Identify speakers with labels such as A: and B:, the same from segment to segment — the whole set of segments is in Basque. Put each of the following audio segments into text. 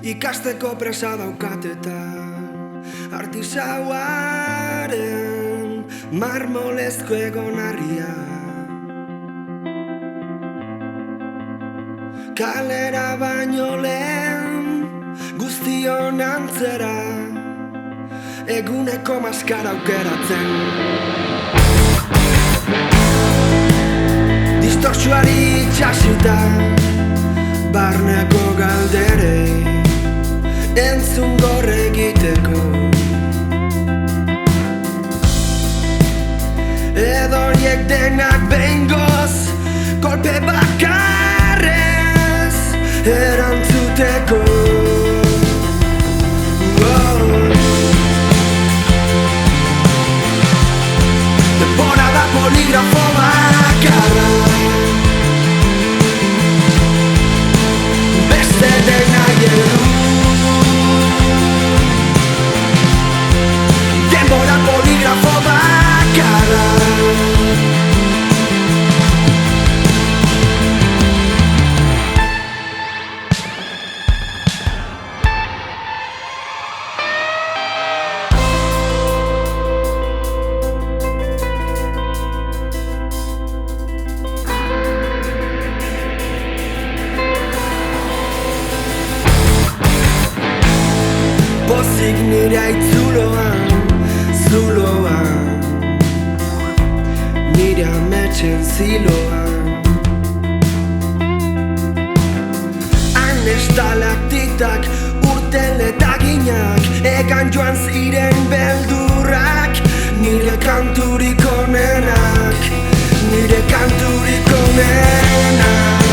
A: Ikasteko presa daukat eta artisauaren marmolezko egonarria. Kalera baino lehen guztion antzera, eguneko maskara aukeratzen. Distortsuari itxasita, barneko galderei entzun gorre egiteko. Edoriek denak behingoz, kolpe bakarrez erantzuteko. Denbora da poligrafo bakarra, beste dena gero. Denbora poligrafo bakarra, pozik nire aitzuloan, zuloan, nire ametsen ziloan. Han estalaktitak, urte letaginak, egan joan ziren beldurrak, nire kanturik onenak, nire kanturik onenak.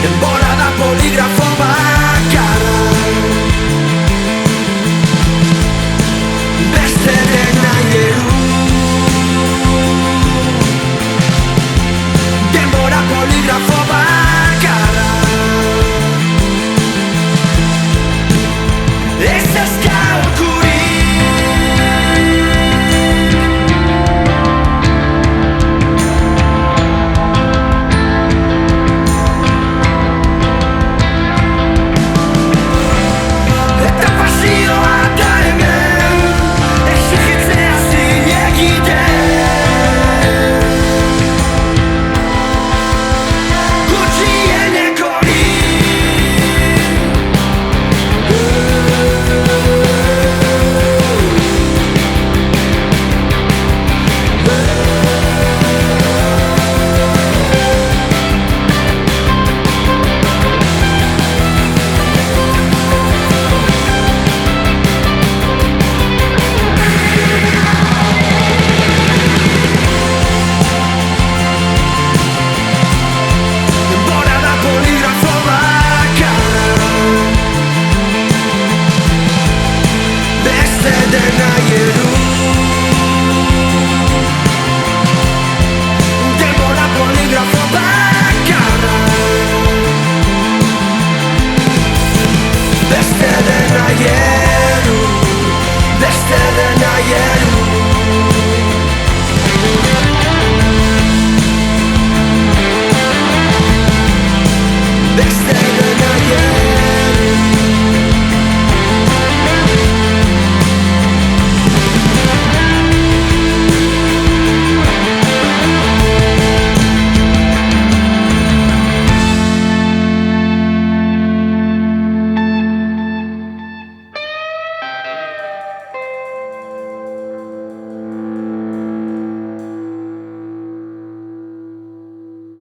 A: Denbora da poligrafo